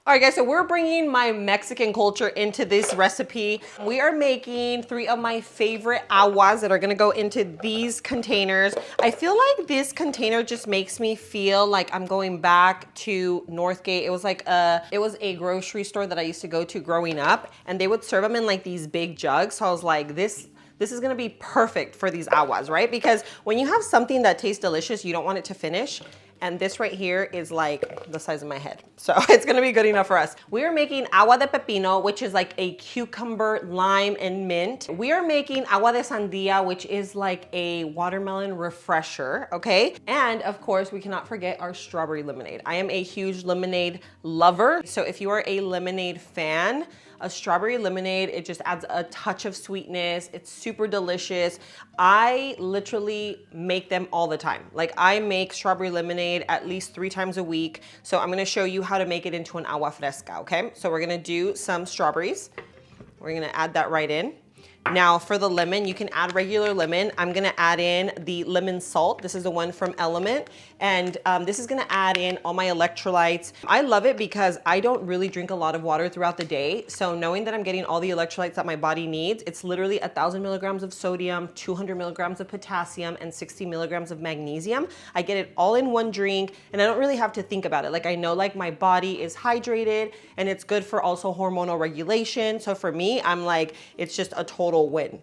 All right, guys, so we're bringing my Mexican culture into this recipe. We are making 3 of my favorite aguas that are gonna go into these containers. I feel like this container just makes me feel like I'm going back to Northgate. It was a grocery store that I used to go to growing up, and they would serve them in like these big jugs. So I was like, this is gonna be perfect for these aguas, right? Because when you have something that tastes delicious, you don't want it to finish. And this right here is like the size of my head. So it's gonna be good enough for us. We are making agua de pepino, which is like a cucumber, lime, and mint. We are making agua de sandia, which is like a watermelon refresher, okay? And of course, we cannot forget our strawberry lemonade. I am a huge lemonade lover. So if you are a lemonade fan, a strawberry lemonade, it just adds a touch of sweetness. It's super delicious. I literally make them all the time. Like I make strawberry lemonade at least 3 times a week. So I'm gonna show you how to make it into an agua fresca, okay? So we're gonna do some strawberries. We're gonna add that right in. Now for the lemon, you can add regular lemon. I'm gonna add in the lemon salt. This is the one from Element. And this is gonna add in all my electrolytes. I love it because I don't really drink a lot of water throughout the day. So knowing that I'm getting all the electrolytes that my body needs, it's literally 1,000 milligrams of sodium, 200 milligrams of potassium, and 60 milligrams of magnesium. I get it all in one drink, and I don't really have to think about it. Like I know like my body is hydrated, and it's good for also hormonal regulation. So for me, I'm like, it's just a total win.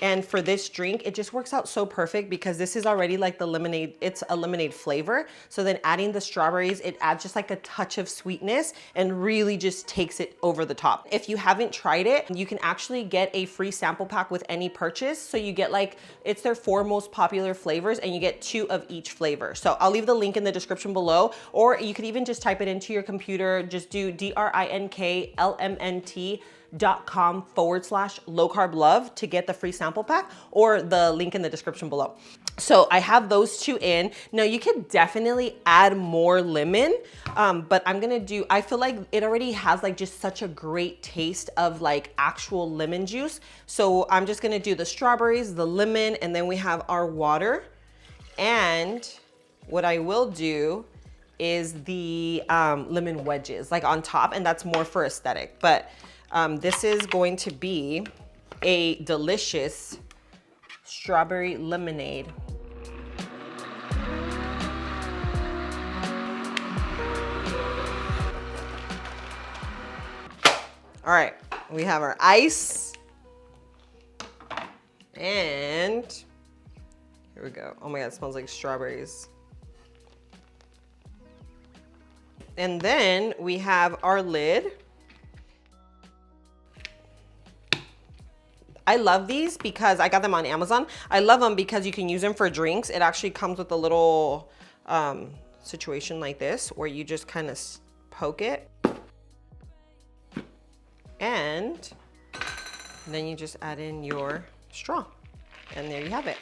And for this drink, it just works out so perfect because this is already like the lemonade, it's a lemonade flavor. So then adding the strawberries, it adds just like a touch of sweetness and really just takes it over the top. If you haven't tried it, you can actually get a free sample pack with any purchase. So you get like, it's their 4 most popular flavors and you get 2 of each flavor. So I'll leave the link in the description below, or you could even just type it into your computer, just do DRINKLMNT.com/low carb love to get the free sample pack, or the link in the description below. So I have those 2 in. Now you could definitely add more lemon, but I feel like it already has like just such a great taste of like actual lemon juice. So I'm just gonna do the strawberries, the lemon, and then we have our water. And what I will do is the lemon wedges like on top, and that's more for aesthetic. But this is going to be a delicious strawberry lemonade. All right, we have our ice. And here we go. Oh my God, it smells like strawberries. And then we have our lid. I love these because I got them on Amazon. I love them because you can use them for drinks. It actually comes with a little situation like this where you just kind of poke it. And then you just add in your straw. And there you have it.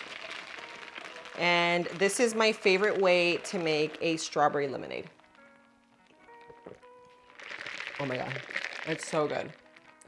And this is my favorite way to make a strawberry lemonade. Oh my God, it's so good.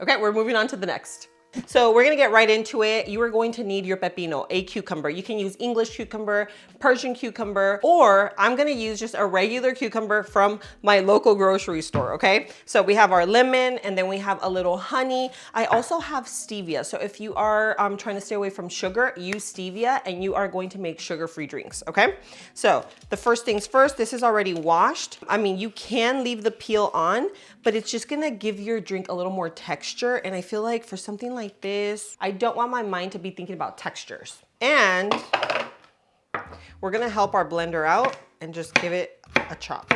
Okay, we're moving on to the next. So we're gonna get right into it. You are going to need your pepino, a cucumber. You can use English cucumber, Persian cucumber, or I'm gonna use just a regular cucumber from my local grocery store, okay? So we have our lemon, and then we have a little honey. I also have stevia. So if you are trying to stay away from sugar, use stevia, and you are going to make sugar-free drinks, okay? So the first things first, this is already washed. I mean, you can leave the peel on, but it's just gonna give your drink a little more texture. And I feel like for something like this, I don't want my mind to be thinking about textures. And we're gonna help our blender out and just give it a chop.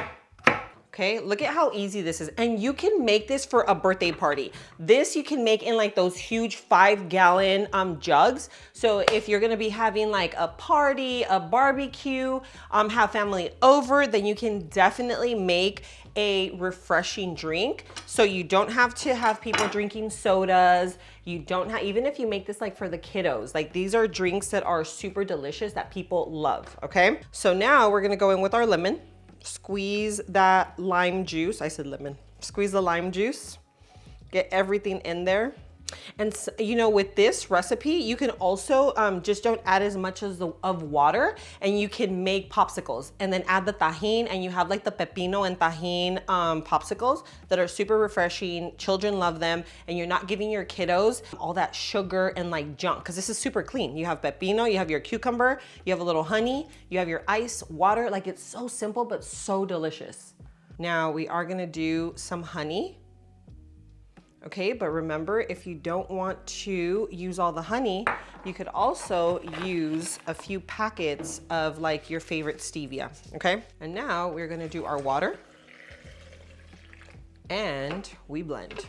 Okay, look at how easy this is. And you can make this for a birthday party. This you can make in like those huge 5-gallon jugs. So if you're gonna be having like a party, a barbecue, have family over, then you can definitely make a refreshing drink. So you don't have to have people drinking sodas. You don't have, even if you make this like for the kiddos, like these are drinks that are super delicious that people love, okay? So now we're gonna go in with our lemon. Squeeze that lime juice. I said lemon. Squeeze the lime juice. Get everything in there. And you know, with this recipe, you can also just don't add as much as of water, and you can make popsicles and then add the tajin, and you have like the pepino and tajin popsicles that are super refreshing. Children love them, and you're not giving your kiddos all that sugar and like junk, because this is super clean. You have pepino, you have your cucumber, you have a little honey, you have your ice, water. Like, it's so simple, but so delicious. Now we are gonna do some honey. Okay, but remember, if you don't want to use all the honey, you could also use a few packets of like your favorite stevia, okay? And now we're gonna do our water, and we blend.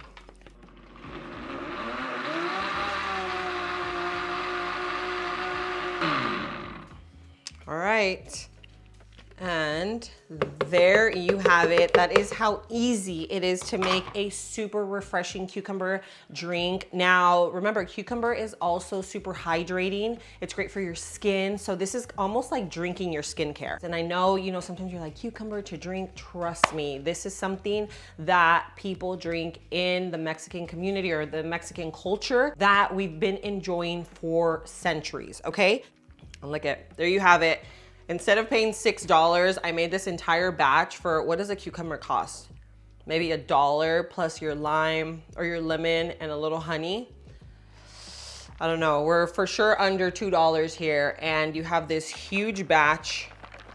All right. And there you have it. That is how easy it is to make a super refreshing cucumber drink. Now, remember, cucumber is also super hydrating. It's great for your skin. So this is almost like drinking your skincare. And I know, you know, sometimes you're like, cucumber to drink. Trust me, this is something that people drink in the Mexican community or the Mexican culture that we've been enjoying for centuries, okay? And look at, there you have it. Instead of paying $6, I made this entire batch for, what does a cucumber cost? Maybe $1 plus your lime or your lemon and a little honey. I don't know, we're for sure under $2 here, and you have this huge batch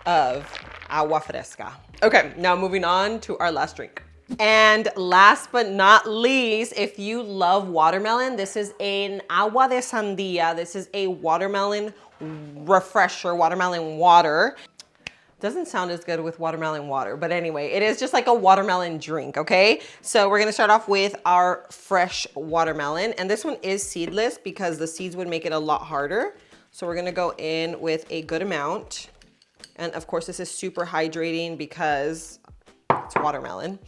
of agua fresca. Okay, now moving on to our last drink. And last but not least, if you love watermelon, this is an agua de sandía. This is a watermelon refresher, watermelon water. Doesn't sound as good with watermelon water, but anyway, it is just like a watermelon drink, okay? So we're gonna start off with our fresh watermelon, and this one is seedless because the seeds would make it a lot harder. So we're gonna go in with a good amount. And of course, this is super hydrating because it's watermelon.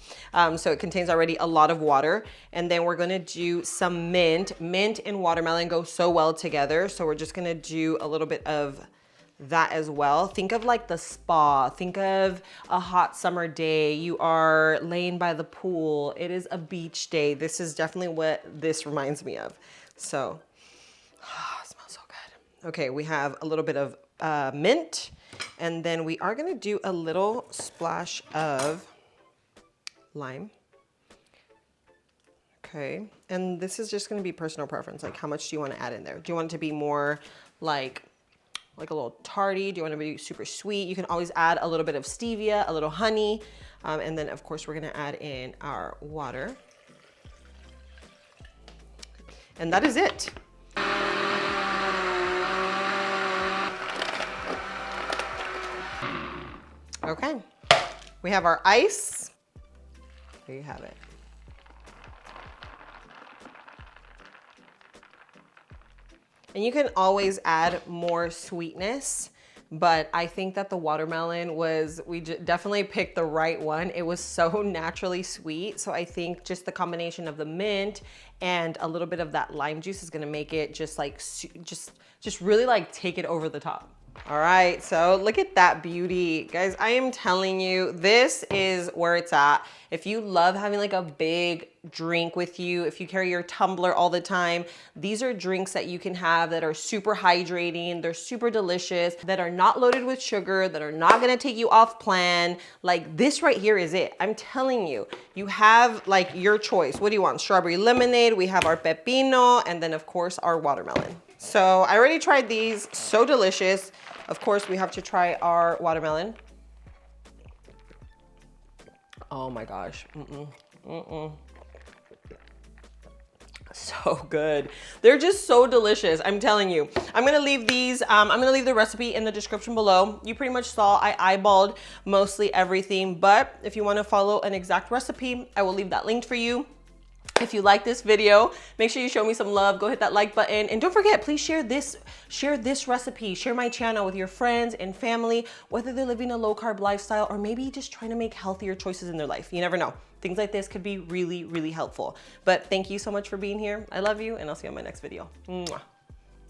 So it contains already a lot of water. And then we're gonna do some mint. Mint and watermelon go so well together. So we're just gonna do a little bit of that as well. Think of like the spa. Think of a hot summer day. You are laying by the pool. It is a beach day. This is definitely what this reminds me of. So, it smells so good. Okay, we have a little bit of mint. And then we are gonna do a little splash of lime. Okay, and this is just gonna be personal preference. Like, how much do you want to add in there? Do you want it to be more like a little tarty? Do you want it to be super sweet? You can always add a little bit of stevia, a little honey, and then of course we're gonna add in our water. And that is it. Okay, we have our ice. There you have it. And you can always add more sweetness, but I think that the watermelon was, we definitely picked the right one. It was so naturally sweet. So I think just the combination of the mint and a little bit of that lime juice is gonna make it just like, just really like take it over the top. All right, so look at that beauty. Guys, I am telling you, this is where it's at. If you love having like a big drink with you, if you carry your tumbler all the time, these are drinks that you can have that are super hydrating, they're super delicious, that are not loaded with sugar, that are not gonna take you off plan. Like, this right here is it. I'm telling you, you have like your choice. What do you want? Strawberry lemonade, we have our pepino, and then of course our watermelon. So I already tried these, so delicious. Of course, we have to try our watermelon. Oh my gosh, so good. They're just so delicious, I'm telling you. I'm gonna leave these, I'm gonna leave the recipe in the description below. You pretty much saw, I eyeballed mostly everything, but if you wanna follow an exact recipe, I will leave that linked for you. If you like this video, make sure you show me some love. Go hit that like button. And don't forget, please share this recipe, share my channel with your friends and family, whether they're living a low carb lifestyle or maybe just trying to make healthier choices in their life. You never know. Things like this could be really, really helpful. But thank you so much for being here. I love you, and I'll see you on my next video. Mwah.